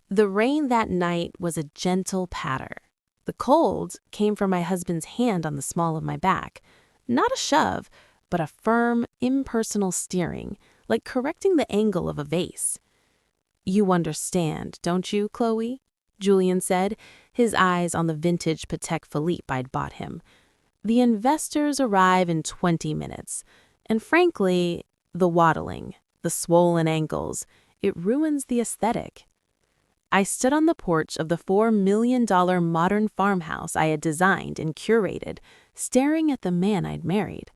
The rain that night was a gentle patter. The cold came from my husband's hand on the small of my back. Not a shove, but a firm, impersonal steering, like correcting the angle of a vase. "You understand, don't you, Chloe?" Julian said, his eyes on the vintage Patek Philippe I'd bought him. "The investors arrive in 20 minutes, and frankly, the waddling, the swollen ankles, it ruins the aesthetic." I stood on the porch of the $4 million modern farmhouse I had designed and curated, staring at the man I'd married.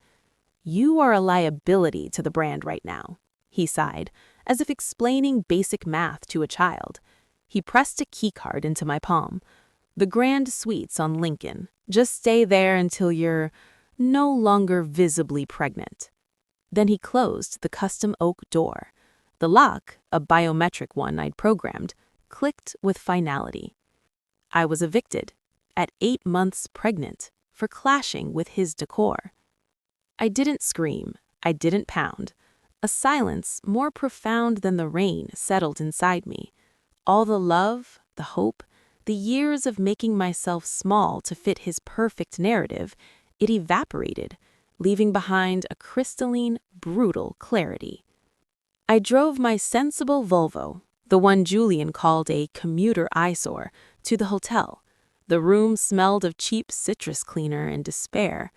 "You are a liability to the brand right now," he sighed, as if explaining basic math to a child. He pressed a keycard into my palm. "The Grand Suites on Lincoln. Just stay there until you're no longer visibly pregnant." Then he closed the custom oak door. The lock, a biometric one I'd programmed, clicked with finality. I was evicted, at 8 months pregnant, for clashing with his decor. I didn't scream, I didn't pound. A silence more profound than the rain settled inside me. All the love, the hope, the years of making myself small to fit his perfect narrative, it evaporated, leaving behind a crystalline, brutal clarity. I drove my sensible Volvo, the one Julian called a commuter eyesore, to the hotel. The room smelled of cheap citrus cleaner and despair.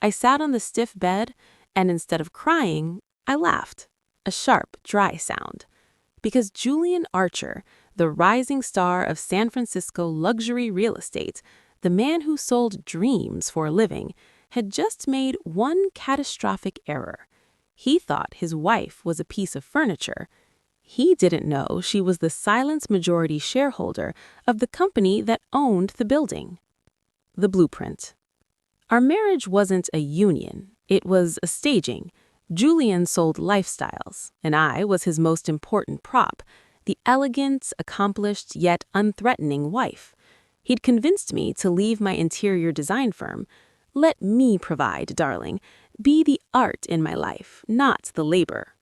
I sat on the stiff bed, and instead of crying, I laughed, a sharp, dry sound. Because Julian Archer, the rising star of San Francisco luxury real estate, the man who sold dreams for a living, had just made one catastrophic error. He thought his wife was a piece of furniture. He didn't know she was the silent majority shareholder of the company that owned the building. The blueprint. Our marriage wasn't a union, it was a staging. Julian sold lifestyles, and I was his most important prop, the elegant, accomplished, yet unthreatening wife. He'd convinced me to leave my interior design firm. "Let me provide, darling. Be the art in my life, not the labor."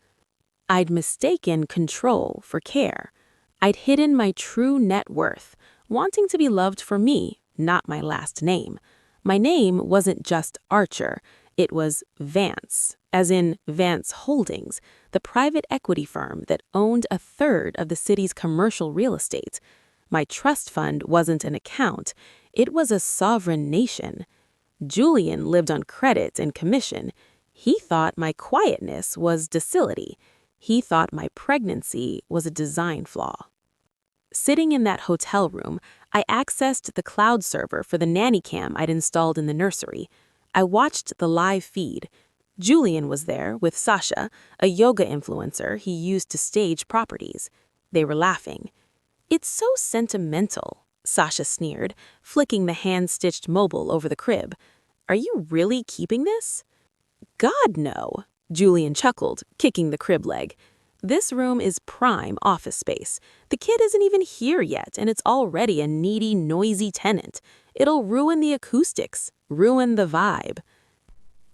I'd mistaken control for care. I'd hidden my true net worth, wanting to be loved for me, not my last name. My name wasn't just Archer, it was Vance, as in Vance Holdings, the private equity firm that owned a third of the city's commercial real estate. My trust fund wasn't an account, it was a sovereign nation. Julian lived on credit and commission. He thought my quietness was docility. He thought my pregnancy was a design flaw. Sitting in that hotel room, I accessed the cloud server for the nanny cam I'd installed in the nursery. I watched the live feed. Julian was there with Sasha, a yoga influencer he used to stage properties. They were laughing. "It's so sentimental," Sasha sneered, flicking the hand-stitched mobile over the crib. "Are you really keeping this?" "God, no," Julian chuckled, kicking the crib leg. "This room is prime office space. The kid isn't even here yet, and it's already a needy, noisy tenant. It'll ruin the acoustics, ruin the vibe."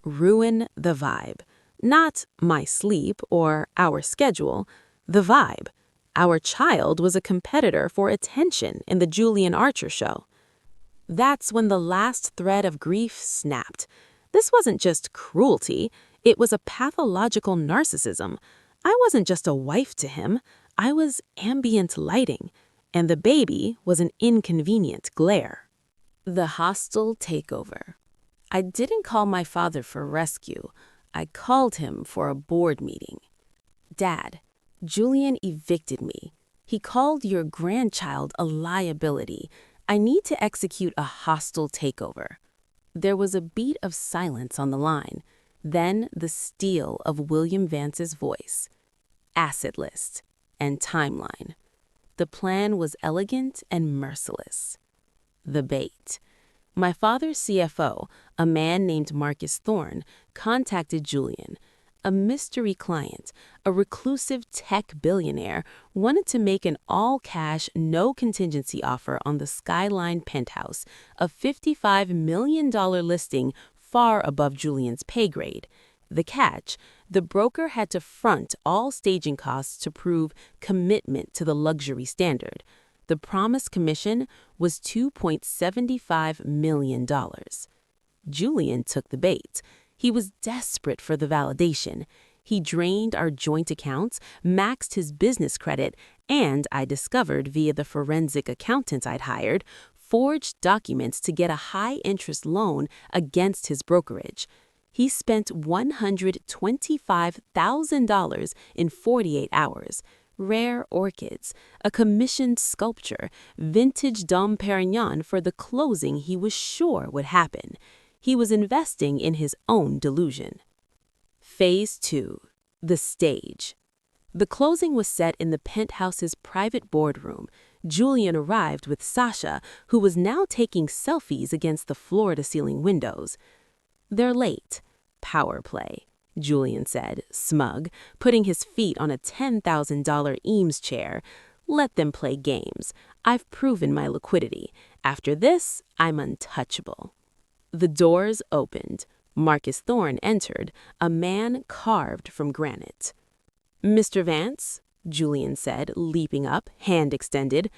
Ruin the vibe. Not my sleep or our schedule. The vibe. Our child was a competitor for attention in the Julian Archer show. That's when the last thread of grief snapped. This wasn't just cruelty. It was a pathological narcissism. I wasn't just a wife to him. I was ambient lighting, and the baby was an inconvenient glare. The hostile takeover. I didn't call my father for rescue. I called him for a board meeting. "Dad, Julian evicted me. He called your grandchild a liability. I need to execute a hostile takeover." There was a beat of silence on the line, then the steel of William Vance's voice. Asset list and timeline. The plan was elegant and merciless. The bait. My father's CFO, a man named Marcus Thorne, contacted Julian. A mystery client, a reclusive tech billionaire, wanted to make an all-cash, no-contingency offer on the Skyline penthouse, a $55 million listing far above Julian's pay grade. The catch, the broker had to front all staging costs to prove commitment to the luxury standard. The promised commission was $2.75 million. Julian took the bait. He was desperate for the validation. He drained our joint accounts, maxed his business credit, and I discovered via the forensic accountant I'd hired, forged documents to get a high-interest loan against his brokerage. He spent $125,000 in 48 hours. Rare orchids, a commissioned sculpture, vintage Dom Perignon for the closing he was sure would happen. He was investing in his own delusion. Phase 2. The stage. The closing was set in the penthouse's private boardroom. Julian arrived with Sasha, who was now taking selfies against the floor-to-ceiling windows. "They're late. Power play," Julian said, smug, putting his feet on a $10,000 Eames chair. "Let them play games. I've proven my liquidity. After this, I'm untouchable." The doors opened. Marcus Thorne entered, a man carved from granite. "Mr. Vance," Julian said, leaping up, hand extended.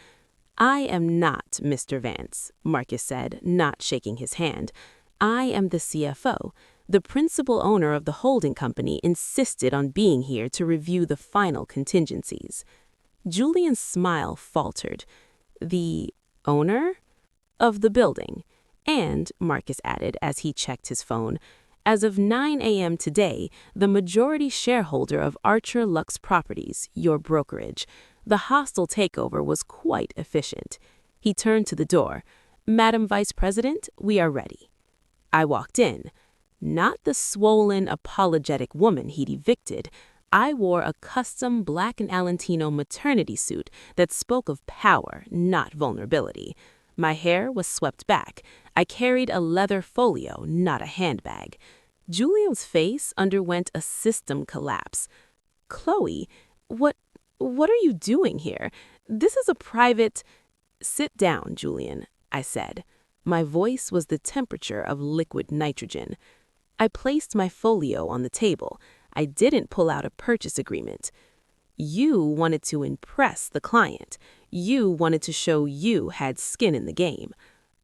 "I am not Mr. Vance," Marcus said, not shaking his hand. "I am the CFO. The principal owner of the holding company insisted on being here to review the final contingencies." Julian's smile faltered. "The owner?" "Of the building." And, Marcus added as he checked his phone, "as of 9 a.m. today, the majority shareholder of Archer Lux Properties, your brokerage. The hostile takeover was quite efficient." He turned to the door. "Madam Vice President, we are ready." I walked in. Not the swollen, apologetic woman he'd evicted. I wore a custom black and Alentino maternity suit that spoke of power, not vulnerability. My hair was swept back. I carried a leather folio, not a handbag. Julian's face underwent a system collapse. "Chloe, what are you doing here? This is a private—" "Sit down, Julian," I said. My voice was the temperature of liquid nitrogen. I placed my folio on the table. I didn't pull out a purchase agreement. "You wanted to impress the client. You wanted to show you had skin in the game."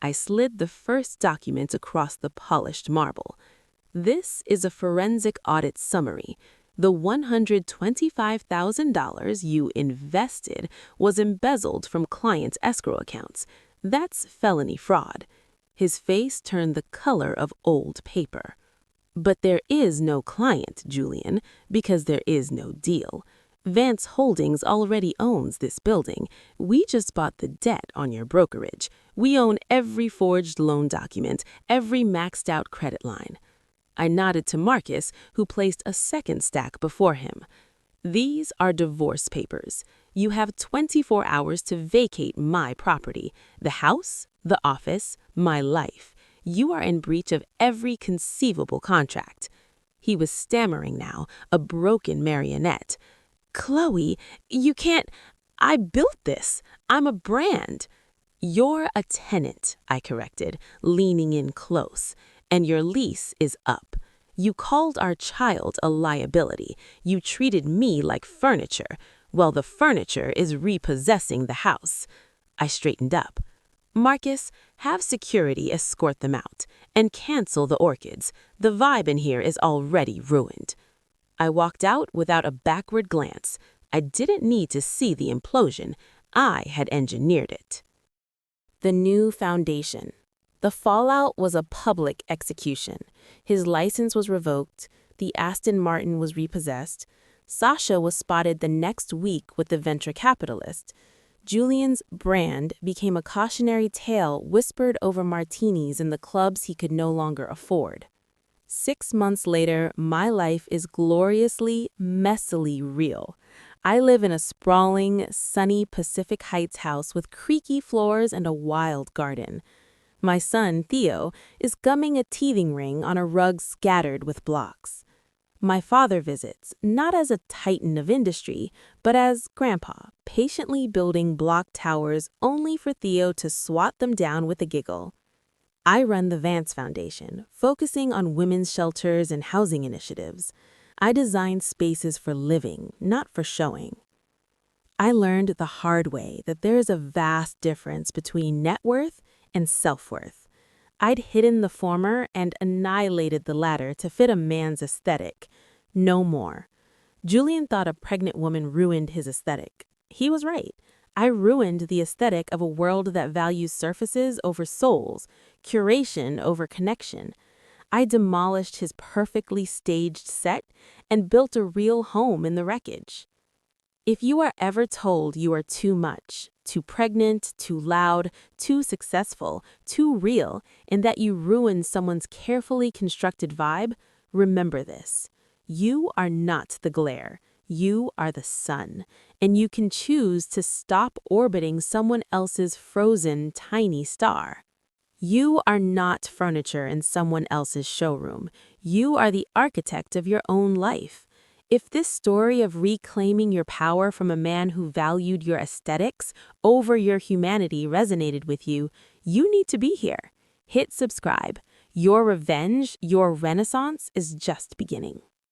I slid the first document across the polished marble. "This is a forensic audit summary. The $125,000 you invested was embezzled from clients' escrow accounts. That's felony fraud." His face turned the color of old paper. "But there is no client, Julian, because there is no deal. Vance Holdings already owns this building. We just bought the debt on your brokerage. We own every forged loan document, every maxed out credit line." I nodded to Marcus, who placed a second stack before him. "These are divorce papers. You have 24 hours to vacate my property, the house, the office, my life. You are in breach of every conceivable contract." He was stammering now, a broken marionette. "Chloe, you can't. I built this. I'm a brand." "You're a tenant," I corrected, leaning in close. "And your lease is up. You called our child a liability. You treated me like furniture. Well, the furniture is repossessing the house." I straightened up. "Marcus, have security escort them out. And cancel the orchids. The vibe in here is already ruined." I walked out without a backward glance. I didn't need to see the implosion. I had engineered it. The new foundation. The fallout was a public execution. His license was revoked. The Aston Martin was repossessed. Sasha was spotted the next week with the venture capitalist. Julian's brand became a cautionary tale whispered over martinis in the clubs he could no longer afford. 6 months later, my life is gloriously, messily real. I live in a sprawling, sunny Pacific Heights house with creaky floors and a wild garden. My son, Theo, is gumming a teething ring on a rug scattered with blocks. My father visits, not as a titan of industry, but as Grandpa, patiently building block towers only for Theo to swat them down with a giggle. I run the Vance Foundation, focusing on women's shelters and housing initiatives. I design spaces for living, not for showing. I learned the hard way that there is a vast difference between net worth and self-worth. I'd hidden the former and annihilated the latter to fit a man's aesthetic. No more. Julian thought a pregnant woman ruined his aesthetic. He was right. I ruined the aesthetic of a world that values surfaces over souls, curation over connection. I demolished his perfectly staged set and built a real home in the wreckage. If you are ever told you are too much, too pregnant, too loud, too successful, too real, and that you ruin someone's carefully constructed vibe, remember this. You are not the glare. You are the sun, and you can choose to stop orbiting someone else's frozen, tiny star. You are not furniture in someone else's showroom. You are the architect of your own life. If this story of reclaiming your power from a man who valued your aesthetics over your humanity resonated with you, you need to be here. Hit subscribe. Your revenge, your renaissance is just beginning.